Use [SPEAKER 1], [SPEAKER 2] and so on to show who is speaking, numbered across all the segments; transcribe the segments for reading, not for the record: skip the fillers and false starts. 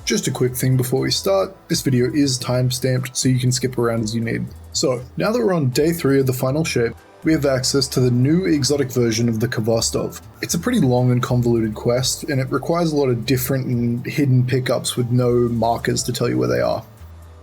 [SPEAKER 1] Just a quick thing before we start, this video is time-stamped so you can skip around as you need. So, now that we're on day 3 of the final shape, we have access to the new exotic version of the Khovostov. It's a pretty long and convoluted quest, and it requires a lot of different and hidden pickups with no markers to tell you where they are.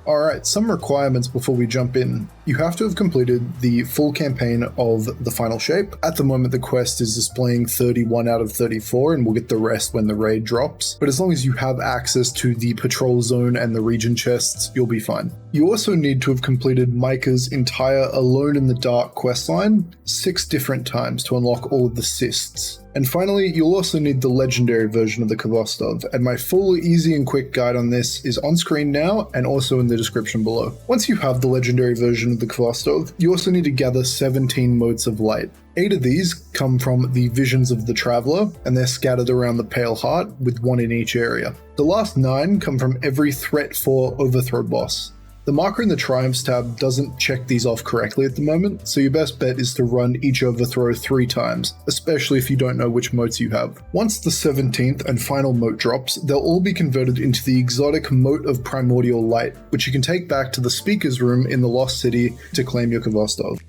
[SPEAKER 1] Alright, some requirements before we jump in. You have to have completed the full campaign of the final shape. At the moment the quest is displaying 31 out of 34 and we'll get the rest when the raid drops. But as long as you have access to the patrol zone and the region chests, you'll be fine. You also need to have completed Micah's entire Alone in the Dark questline 6 different times to unlock all of the Cysts. And finally, you'll also need the Legendary version of the Khvostov, and my full, easy and quick guide on this is on screen now and also in the description below. Once you have the Legendary version of the Khvostov, you also need to gather 17 Motes of Light. 8 of these come from the Visions of the Traveler, and they're scattered around the Pale Heart, with 1 in each area. The last 9 come from every Threat 4 Overthrow boss. The marker in the Triumphs tab doesn't check these off correctly at the moment, so your best bet is to run each overthrow 3 times, especially if you don't know which motes you have. Once the 17th and final mote drops, they'll all be converted into the exotic Mote of Primordial Light, which you can take back to the Speaker's Room in the Lost City to claim your Khovostov.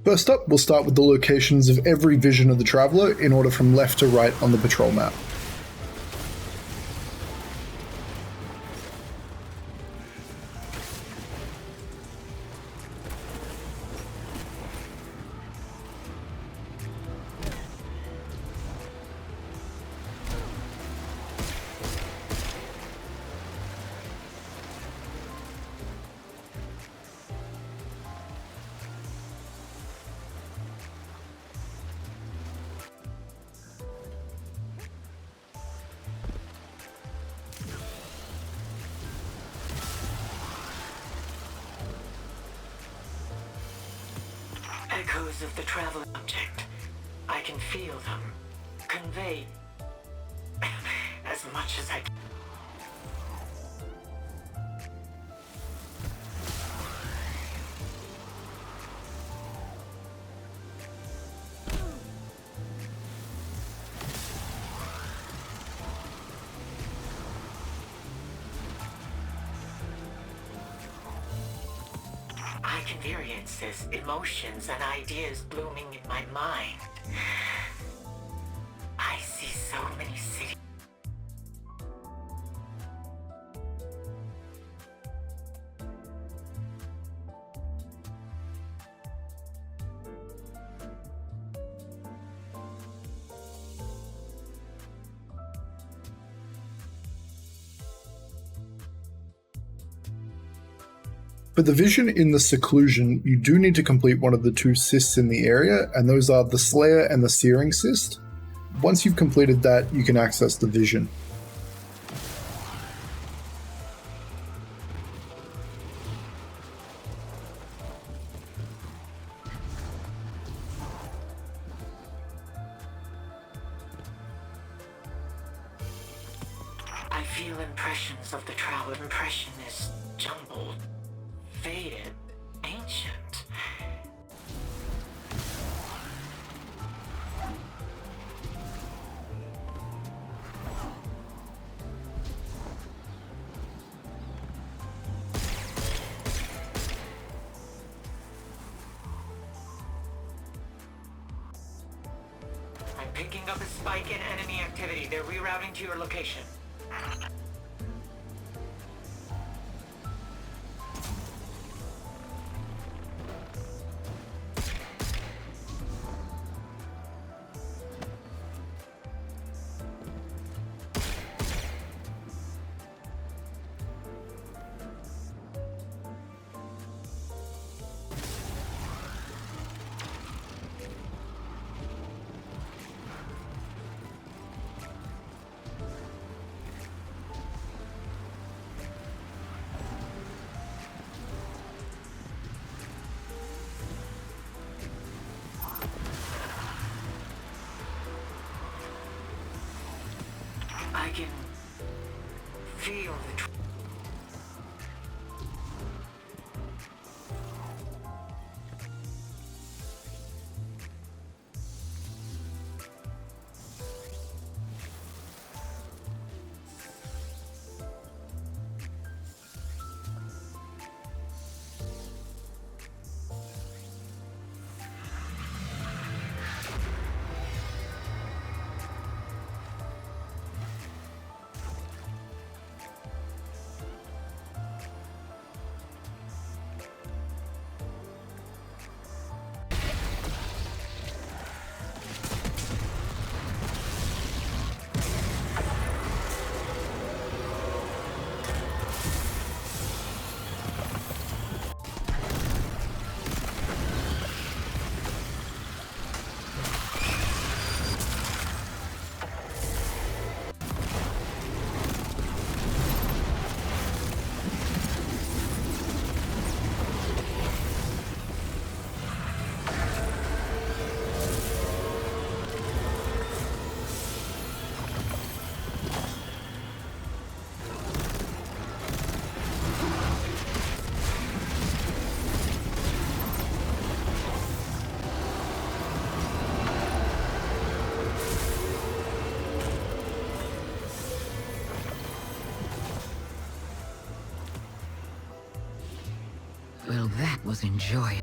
[SPEAKER 1] First up, we'll start with the locations of every Vision of the Traveler in order from left to right on the patrol map.
[SPEAKER 2] Echoes of the travel object. I can feel them. Convey as much as I can. I can experience this, emotions and ideas blooming in my mind. I see so many cities.
[SPEAKER 1] For the vision in the Seclusion, you do need to complete one of the 2 cysts in the area, and those are the Slayer and the Searing Cyst. Once you've completed that, you can access the vision.
[SPEAKER 2] I feel impressions of the travel. Impression is jumbled, faded, ancient. I'm picking up a spike in enemy activity. They're rerouting to your location. I can feel the Well, that was enjoyable.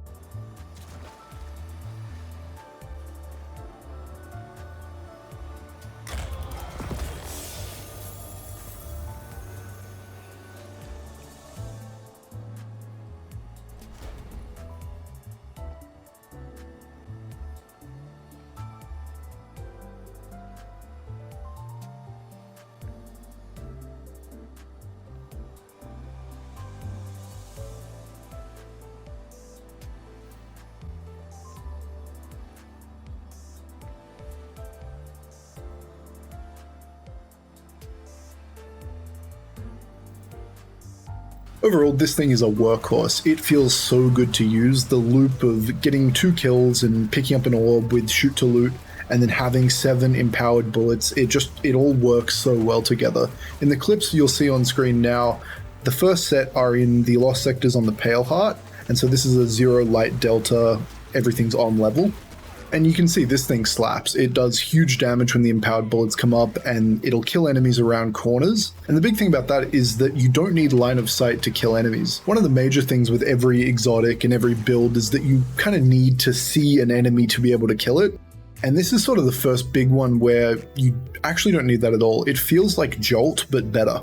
[SPEAKER 1] Overall, this thing is a workhorse. It feels so good to use. The loop of getting 2 kills and picking up an orb with shoot to loot, and then having 7 empowered bullets, it all works so well together. In the clips you'll see on screen now, the first set are in the lost sectors on the Pale Heart, and so this is a 0 light delta, everything's on level. And you can see this thing slaps. It does huge damage when the empowered bullets come up, and it'll kill enemies around corners. And the big thing about that is that you don't need line of sight to kill enemies. One of the major things with every exotic and every build is that you kind of need to see an enemy to be able to kill it. And this is sort of the first big one where you actually don't need that at all. It feels like Jolt, but better.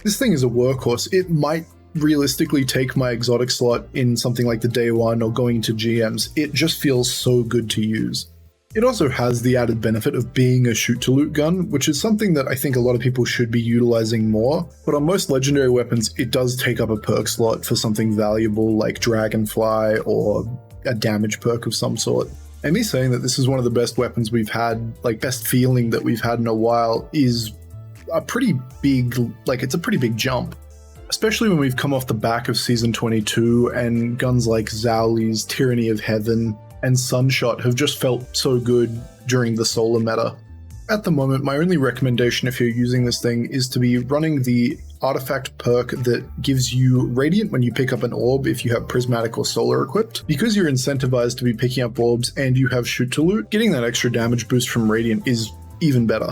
[SPEAKER 1] This thing is a workhorse. It might realistically take my exotic slot in something like the day one or going into GMs. It just feels so good to use. It also has the added benefit of being a shoot to loot gun, which is something that I think a lot of people should be utilizing more, but on most legendary weapons it does take up a perk slot for something valuable like Dragonfly or a damage perk of some sort. And me saying that this is one of the best weapons we've had, like best feeling that we've had in a while, is a pretty big, it's a pretty big jump. Especially when we've come off the back of Season 22 and guns like Zowli's Tyranny of Heaven and Sunshot have just felt so good during the solar meta. At the moment, my only recommendation if you're using this thing is to be running the artifact perk that gives you Radiant when you pick up an orb if you have Prismatic or Solar equipped. Because you're incentivized to be picking up orbs and you have shoot to loot, getting that extra damage boost from Radiant is even better.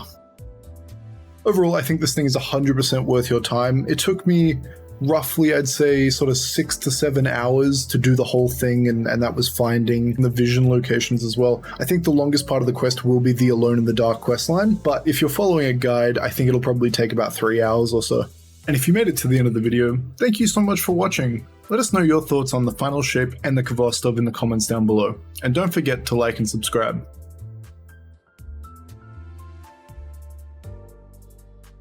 [SPEAKER 1] Overall, I think this thing is 100% worth your time. It took me roughly, I'd say, sort of 6 to 7 hours to do the whole thing, and that was finding the vision locations as well. I think the longest part of the quest will be the Alone in the Dark questline, but if you're following a guide, I think it'll probably take about 3 hours or so. And if you made it to the end of the video, thank you so much for watching. Let us know your thoughts on the final shape and the Khovostov in the comments down below. And don't forget to like and subscribe.